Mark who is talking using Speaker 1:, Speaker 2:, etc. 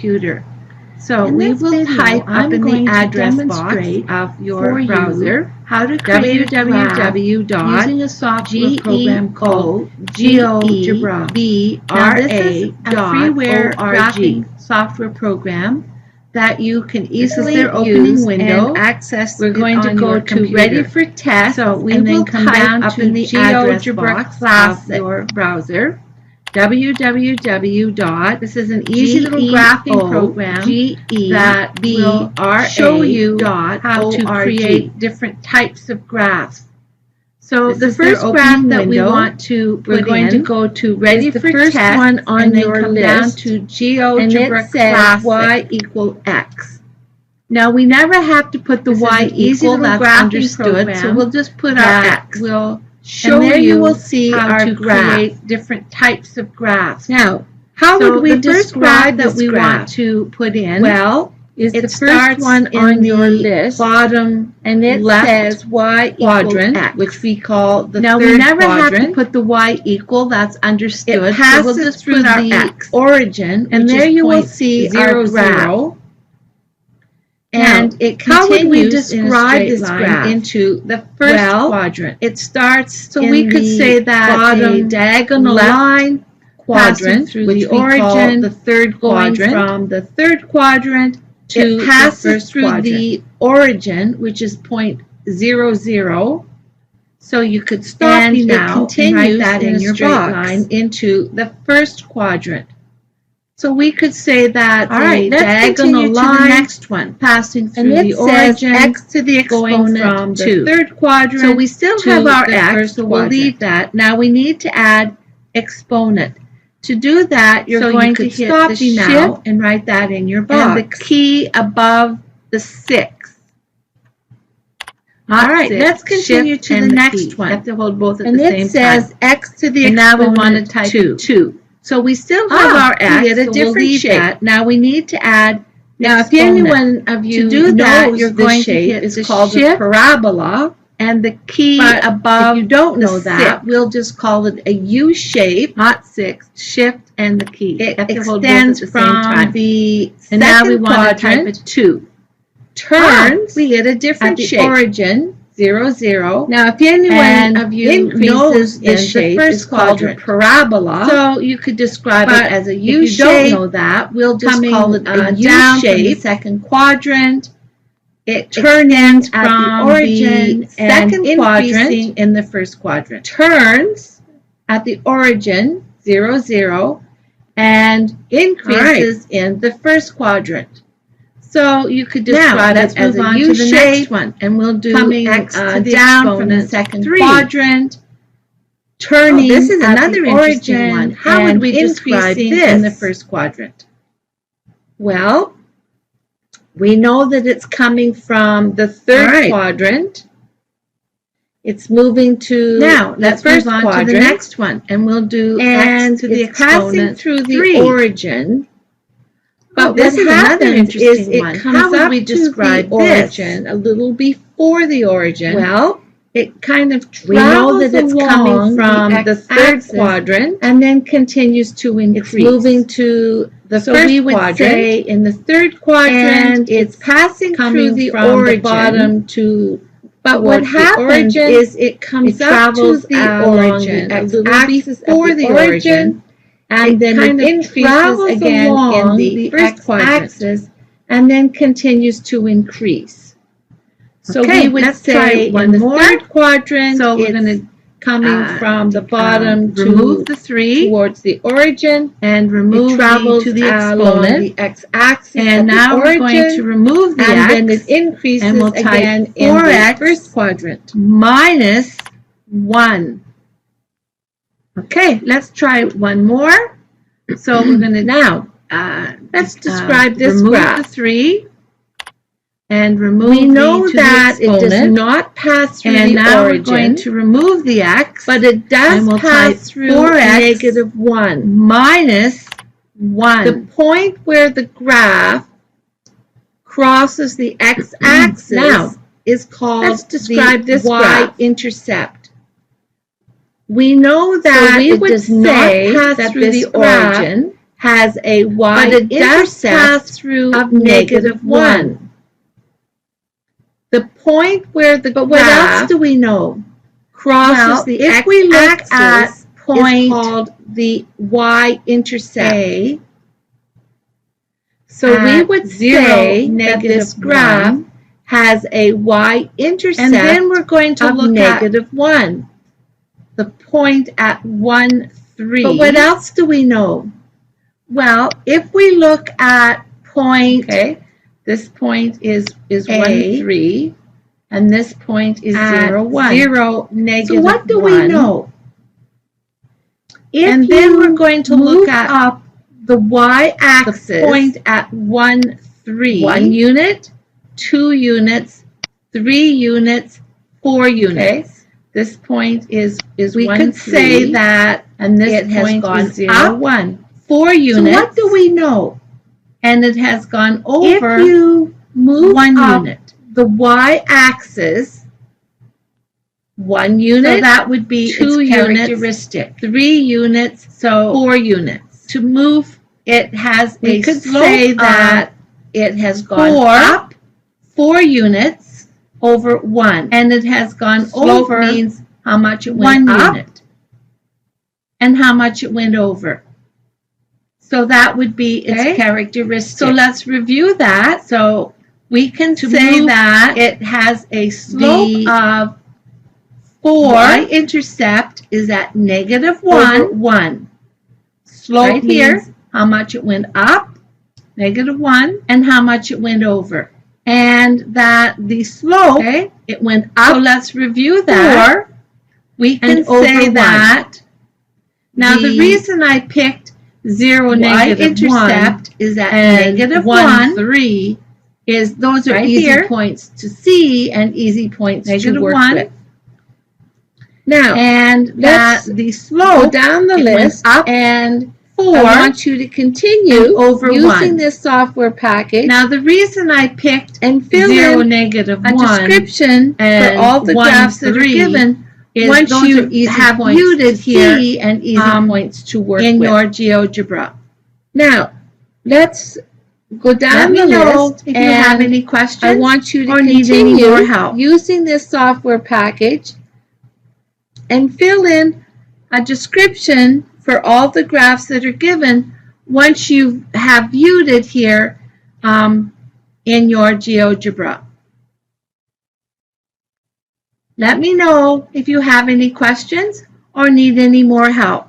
Speaker 1: computer. So we will type up in the address box of your browser
Speaker 2: how to create
Speaker 1: www.using
Speaker 2: a software program called GeoGebra. Now, this is a freeware graphing software program that you can easily use and access.
Speaker 1: We're going to go to Ready for Test,
Speaker 2: So we
Speaker 1: and then
Speaker 2: will
Speaker 1: come
Speaker 2: type
Speaker 1: down
Speaker 2: up
Speaker 1: to
Speaker 2: in the address
Speaker 1: GeoGebra
Speaker 2: box
Speaker 1: class
Speaker 2: of
Speaker 1: your browser. www.
Speaker 2: This is an easy little graphing program that will show you how to create different types of graphs. So the first graph that we want to put in,
Speaker 1: we're going to go to Ready for
Speaker 2: first
Speaker 1: Test,
Speaker 2: one on
Speaker 1: and then
Speaker 2: your
Speaker 1: come
Speaker 2: list,
Speaker 1: down to GeoGebra
Speaker 2: and it says
Speaker 1: class
Speaker 2: y
Speaker 1: equal X.
Speaker 2: Now we never have to put the
Speaker 1: This is
Speaker 2: y
Speaker 1: an easy
Speaker 2: equal,
Speaker 1: little
Speaker 2: that's
Speaker 1: graphing
Speaker 2: understood,
Speaker 1: program
Speaker 2: so we'll just put our
Speaker 1: that
Speaker 2: x.
Speaker 1: will
Speaker 2: Show
Speaker 1: and there you will
Speaker 2: see
Speaker 1: how
Speaker 2: how
Speaker 1: to
Speaker 2: to create different types of graphs.
Speaker 1: Now, how
Speaker 2: So
Speaker 1: would we
Speaker 2: the first
Speaker 1: describe
Speaker 2: graph that
Speaker 1: this
Speaker 2: we
Speaker 1: graph?
Speaker 2: want to put in,
Speaker 1: Well,
Speaker 2: is
Speaker 1: it
Speaker 2: the first
Speaker 1: starts
Speaker 2: one
Speaker 1: in
Speaker 2: on your
Speaker 1: the
Speaker 2: list,
Speaker 1: bottom
Speaker 2: and it
Speaker 1: left
Speaker 2: says y
Speaker 1: quadrant,
Speaker 2: equals x.
Speaker 1: which we call the
Speaker 2: Now
Speaker 1: third
Speaker 2: we never
Speaker 1: quadrant.
Speaker 2: have to put the y equal, that's understood.
Speaker 1: It
Speaker 2: so
Speaker 1: passes
Speaker 2: we'll just
Speaker 1: through
Speaker 2: put our
Speaker 1: the
Speaker 2: x.
Speaker 1: origin,
Speaker 2: And
Speaker 1: which
Speaker 2: there
Speaker 1: is
Speaker 2: you will
Speaker 1: point
Speaker 2: see
Speaker 1: zero,
Speaker 2: our graph.
Speaker 1: zero.
Speaker 2: And
Speaker 1: Now,
Speaker 2: it
Speaker 1: how would we
Speaker 2: continues in a
Speaker 1: describe
Speaker 2: straight
Speaker 1: this
Speaker 2: line
Speaker 1: graph?
Speaker 2: into the first
Speaker 1: Well,
Speaker 2: quadrant.
Speaker 1: It starts
Speaker 2: So
Speaker 1: in
Speaker 2: we could
Speaker 1: the
Speaker 2: say that
Speaker 1: bottom
Speaker 2: a diagonal
Speaker 1: left
Speaker 2: line
Speaker 1: quadrant,
Speaker 2: through
Speaker 1: which
Speaker 2: the
Speaker 1: we call
Speaker 2: origin,
Speaker 1: the third
Speaker 2: going
Speaker 1: quadrant.
Speaker 2: from the third quadrant to
Speaker 1: It passes
Speaker 2: the first
Speaker 1: through
Speaker 2: quadrant.
Speaker 1: the origin, which is point zero, zero.
Speaker 2: So you could stop
Speaker 1: And
Speaker 2: me
Speaker 1: it
Speaker 2: now and
Speaker 1: continues
Speaker 2: write that
Speaker 1: in
Speaker 2: in
Speaker 1: a
Speaker 2: your
Speaker 1: straight
Speaker 2: box
Speaker 1: line
Speaker 2: into the first quadrant. So we could say that
Speaker 1: All right,
Speaker 2: a
Speaker 1: let's
Speaker 2: diagonal
Speaker 1: continue to the
Speaker 2: line
Speaker 1: next one.
Speaker 2: passing through
Speaker 1: And it
Speaker 2: the
Speaker 1: says
Speaker 2: origin,
Speaker 1: x to the
Speaker 2: going
Speaker 1: exponent
Speaker 2: from the
Speaker 1: 2.
Speaker 2: third quadrant.
Speaker 1: So we still
Speaker 2: to
Speaker 1: have our
Speaker 2: the
Speaker 1: x,
Speaker 2: first
Speaker 1: so we'll
Speaker 2: quadrant.
Speaker 1: leave that. Now we need to add exponent.
Speaker 2: To do that, you're
Speaker 1: So you
Speaker 2: going to
Speaker 1: could
Speaker 2: hit
Speaker 1: stop
Speaker 2: the
Speaker 1: me now
Speaker 2: shift and write that in your
Speaker 1: and
Speaker 2: box.
Speaker 1: the key above the 6.
Speaker 2: All right,
Speaker 1: Six,
Speaker 2: let's continue
Speaker 1: shift
Speaker 2: to
Speaker 1: and
Speaker 2: the
Speaker 1: key.
Speaker 2: next
Speaker 1: You
Speaker 2: one.
Speaker 1: have to hold both at
Speaker 2: And
Speaker 1: the
Speaker 2: it
Speaker 1: same
Speaker 2: says
Speaker 1: time.
Speaker 2: x to the
Speaker 1: And now we want to
Speaker 2: exponent
Speaker 1: type
Speaker 2: 2.
Speaker 1: 2.
Speaker 2: So we still have our x,
Speaker 1: we get a
Speaker 2: so we'll
Speaker 1: different
Speaker 2: leave
Speaker 1: shape.
Speaker 2: that. Now we need to add
Speaker 1: Now, if
Speaker 2: exponent.
Speaker 1: anyone of you
Speaker 2: To do that,
Speaker 1: knows
Speaker 2: you're
Speaker 1: the
Speaker 2: going to
Speaker 1: shape,
Speaker 2: hit
Speaker 1: it's
Speaker 2: the
Speaker 1: called a
Speaker 2: shift
Speaker 1: parabola.
Speaker 2: and the key
Speaker 1: But
Speaker 2: above
Speaker 1: if you don't
Speaker 2: the
Speaker 1: know that,
Speaker 2: 6. We'll just call it a U shape,
Speaker 1: Not 6.
Speaker 2: shift and the key.
Speaker 1: It
Speaker 2: You have to hold both
Speaker 1: extends
Speaker 2: at the same
Speaker 1: from
Speaker 2: time.
Speaker 1: the
Speaker 2: And now we
Speaker 1: second
Speaker 2: want to type
Speaker 1: quadrant
Speaker 2: a 2.
Speaker 1: turns
Speaker 2: We get a
Speaker 1: at
Speaker 2: different
Speaker 1: the
Speaker 2: shape.
Speaker 1: origin 0, 0.
Speaker 2: Now, if anyone
Speaker 1: And
Speaker 2: of you
Speaker 1: increases
Speaker 2: knows
Speaker 1: in
Speaker 2: the
Speaker 1: the
Speaker 2: shape,
Speaker 1: first
Speaker 2: it's called a
Speaker 1: quadrant.
Speaker 2: parabola. So you could describe
Speaker 1: But
Speaker 2: it as a
Speaker 1: if
Speaker 2: U
Speaker 1: you don't
Speaker 2: shape.
Speaker 1: know that,
Speaker 2: We'll just
Speaker 1: coming
Speaker 2: call it a U
Speaker 1: down from the
Speaker 2: shape.
Speaker 1: second quadrant,
Speaker 2: It
Speaker 1: turns
Speaker 2: at
Speaker 1: from
Speaker 2: the origin
Speaker 1: the
Speaker 2: and
Speaker 1: second quadrant,
Speaker 2: increasing in the first quadrant.
Speaker 1: turns at the origin 0, 0, and increases in the first quadrant.
Speaker 2: So you could
Speaker 1: Now,
Speaker 2: describe
Speaker 1: let's
Speaker 2: it as
Speaker 1: move
Speaker 2: a
Speaker 1: on
Speaker 2: U
Speaker 1: to the
Speaker 2: shape,
Speaker 1: next one.
Speaker 2: and we'll do
Speaker 1: Coming
Speaker 2: x to the
Speaker 1: down from the
Speaker 2: exponent
Speaker 1: second
Speaker 2: 3.
Speaker 1: quadrant,
Speaker 2: Turning
Speaker 1: this is
Speaker 2: at
Speaker 1: another
Speaker 2: the
Speaker 1: interesting
Speaker 2: origin
Speaker 1: one. How would
Speaker 2: and
Speaker 1: we describe
Speaker 2: increasing
Speaker 1: this?
Speaker 2: in the first quadrant?
Speaker 1: Well, we know that it's coming from the third
Speaker 2: All right.
Speaker 1: quadrant. It's moving to
Speaker 2: Now,
Speaker 1: the
Speaker 2: let's
Speaker 1: first
Speaker 2: move on
Speaker 1: quadrant,
Speaker 2: to the next one, and we'll do
Speaker 1: and
Speaker 2: x to the
Speaker 1: it's passing
Speaker 2: exponent
Speaker 1: through the
Speaker 2: 3.
Speaker 1: origin. But
Speaker 2: this
Speaker 1: what
Speaker 2: is another
Speaker 1: happens is
Speaker 2: interesting
Speaker 1: it
Speaker 2: one.
Speaker 1: comes
Speaker 2: How would
Speaker 1: up
Speaker 2: we
Speaker 1: to
Speaker 2: describe
Speaker 1: the
Speaker 2: this?
Speaker 1: origin a little before the origin.
Speaker 2: Well, it kind of
Speaker 1: We know
Speaker 2: travels
Speaker 1: that it's
Speaker 2: along
Speaker 1: coming from the third
Speaker 2: x-axis
Speaker 1: quadrant.
Speaker 2: and then continues to increase.
Speaker 1: It's moving to the
Speaker 2: So
Speaker 1: first
Speaker 2: we would
Speaker 1: quadrant.
Speaker 2: say in the third quadrant,
Speaker 1: and it's
Speaker 2: passing
Speaker 1: coming
Speaker 2: through the
Speaker 1: from the
Speaker 2: origin.
Speaker 1: bottom to
Speaker 2: But what
Speaker 1: towards the
Speaker 2: happens
Speaker 1: origin.
Speaker 2: is it comes
Speaker 1: It
Speaker 2: up
Speaker 1: travels
Speaker 2: to the
Speaker 1: along
Speaker 2: origin
Speaker 1: the
Speaker 2: a little
Speaker 1: x-axis of
Speaker 2: before
Speaker 1: the
Speaker 2: the
Speaker 1: origin,
Speaker 2: origin,
Speaker 1: and
Speaker 2: and
Speaker 1: then
Speaker 2: then
Speaker 1: it
Speaker 2: it
Speaker 1: increases
Speaker 2: travels
Speaker 1: again
Speaker 2: along
Speaker 1: in the
Speaker 2: first
Speaker 1: quadrant.
Speaker 2: x-axis and then continues to increase. So
Speaker 1: Okay,
Speaker 2: we would
Speaker 1: let's
Speaker 2: say
Speaker 1: try
Speaker 2: in
Speaker 1: one
Speaker 2: the
Speaker 1: more.
Speaker 2: third quadrant,
Speaker 1: So we're
Speaker 2: it's
Speaker 1: going to
Speaker 2: coming from the bottom to
Speaker 1: remove the 3
Speaker 2: towards the origin,
Speaker 1: and remove
Speaker 2: it travels
Speaker 1: to the
Speaker 2: along
Speaker 1: exponent.
Speaker 2: the x-axis
Speaker 1: And
Speaker 2: of
Speaker 1: now
Speaker 2: the
Speaker 1: we're
Speaker 2: origin,
Speaker 1: going to remove the
Speaker 2: and
Speaker 1: x,
Speaker 2: then it increases
Speaker 1: and we'll type
Speaker 2: again in
Speaker 1: 4x
Speaker 2: the first quadrant.
Speaker 1: minus 1. Okay, let's try one more. So we're going to
Speaker 2: Now, let's describe this
Speaker 1: remove
Speaker 2: graph.
Speaker 1: the 3 and remove
Speaker 2: We know
Speaker 1: to
Speaker 2: that
Speaker 1: the
Speaker 2: it does
Speaker 1: exponent.
Speaker 2: not pass through
Speaker 1: And
Speaker 2: the
Speaker 1: now
Speaker 2: origin,
Speaker 1: we're going to remove the x,
Speaker 2: but it does
Speaker 1: and we'll type
Speaker 2: pass through
Speaker 1: 4x
Speaker 2: -1.
Speaker 1: minus 1.
Speaker 2: The point where the graph crosses the x-axis
Speaker 1: Now,
Speaker 2: is called
Speaker 1: let's describe
Speaker 2: the
Speaker 1: this
Speaker 2: y-intercept. We know that
Speaker 1: we
Speaker 2: it
Speaker 1: would
Speaker 2: does not
Speaker 1: say
Speaker 2: pass
Speaker 1: that
Speaker 2: through
Speaker 1: this
Speaker 2: the origin,
Speaker 1: has a y-intercept
Speaker 2: through
Speaker 1: of -1. The point where the graph,
Speaker 2: what else do we know?
Speaker 1: crosses the
Speaker 2: if we look
Speaker 1: x-axis
Speaker 2: at point
Speaker 1: is called the y-intercept.
Speaker 2: A, so we would say that this graph
Speaker 1: has a y-intercept,
Speaker 2: and then we're going to
Speaker 1: of
Speaker 2: look at
Speaker 1: -1. The point at 1, 3.
Speaker 2: But what else do we know? Well, if we look at point,
Speaker 1: this point is
Speaker 2: A,
Speaker 1: 1, 3, and this point is
Speaker 2: at
Speaker 1: 0, 1.
Speaker 2: 0,
Speaker 1: -1.
Speaker 2: so what do we know? If
Speaker 1: And then we're going to look at
Speaker 2: up the y-axis,
Speaker 1: the point at 1, 3.
Speaker 2: 1 unit,
Speaker 1: 2 units, 3 units, 4 units. This point is
Speaker 2: we
Speaker 1: 1,
Speaker 2: could
Speaker 1: 3,
Speaker 2: say that
Speaker 1: and this
Speaker 2: it has
Speaker 1: point
Speaker 2: gone
Speaker 1: is 0,
Speaker 2: up
Speaker 1: 1. 4 units.
Speaker 2: So what do we know?
Speaker 1: And it has gone over
Speaker 2: If you move
Speaker 1: 1
Speaker 2: up
Speaker 1: unit.
Speaker 2: the y-axis,
Speaker 1: 1 unit,
Speaker 2: so that would be
Speaker 1: 2
Speaker 2: its
Speaker 1: units,
Speaker 2: characteristic.
Speaker 1: 3 units,
Speaker 2: So
Speaker 1: 4 units.
Speaker 2: to move,
Speaker 1: It has
Speaker 2: we
Speaker 1: a
Speaker 2: could
Speaker 1: slope
Speaker 2: say that
Speaker 1: it has gone
Speaker 2: 4
Speaker 1: up 4 units over 1. And it has gone
Speaker 2: Slope
Speaker 1: over
Speaker 2: means
Speaker 1: how much it went
Speaker 2: 1
Speaker 1: up
Speaker 2: unit.
Speaker 1: and how much it went over.
Speaker 2: So that would be its characteristic.
Speaker 1: So let's review that.
Speaker 2: So
Speaker 1: we can
Speaker 2: to
Speaker 1: say
Speaker 2: move
Speaker 1: that it has a slope of 4.
Speaker 2: y-intercept is at -1.
Speaker 1: Over 1. Slope
Speaker 2: Right here.
Speaker 1: means how much it went up
Speaker 2: -1.
Speaker 1: and how much it went over.
Speaker 2: And that the slope,
Speaker 1: It went
Speaker 2: so
Speaker 1: up
Speaker 2: let's review that.
Speaker 1: 4. We can
Speaker 2: And
Speaker 1: say
Speaker 2: over
Speaker 1: that. Now the
Speaker 2: the
Speaker 1: reason I picked 0,
Speaker 2: y-intercept is at
Speaker 1: and
Speaker 2: -1,
Speaker 1: 3 is those are
Speaker 2: right
Speaker 1: easy
Speaker 2: here.
Speaker 1: points to see and easy points to work
Speaker 2: -1.
Speaker 1: with.
Speaker 2: Now,
Speaker 1: And
Speaker 2: let's
Speaker 1: that the
Speaker 2: go
Speaker 1: slope
Speaker 2: down the
Speaker 1: it went
Speaker 2: list
Speaker 1: up
Speaker 2: and
Speaker 1: 4.
Speaker 2: I want you to continue
Speaker 1: and over
Speaker 2: using
Speaker 1: 1.
Speaker 2: this software package
Speaker 1: Now the reason I picked
Speaker 2: and fill
Speaker 1: 0,
Speaker 2: in
Speaker 1: -1
Speaker 2: a description for
Speaker 1: and
Speaker 2: all the
Speaker 1: 1,
Speaker 2: graphs that are
Speaker 1: 3
Speaker 2: given
Speaker 1: is
Speaker 2: once
Speaker 1: those
Speaker 2: you
Speaker 1: are easy
Speaker 2: have
Speaker 1: points
Speaker 2: viewed
Speaker 1: to
Speaker 2: it here
Speaker 1: see and easy points to work
Speaker 2: in
Speaker 1: with.
Speaker 2: your GeoGebra. Now, let's go
Speaker 1: Let
Speaker 2: down
Speaker 1: me
Speaker 2: the
Speaker 1: know
Speaker 2: list
Speaker 1: if you have
Speaker 2: and
Speaker 1: any questions
Speaker 2: I want you to
Speaker 1: or need any
Speaker 2: continue
Speaker 1: more help.
Speaker 2: using this software package and fill in a description for all the graphs that are given once you have viewed it here in your GeoGebra. Let me know if you have any questions or need any more help.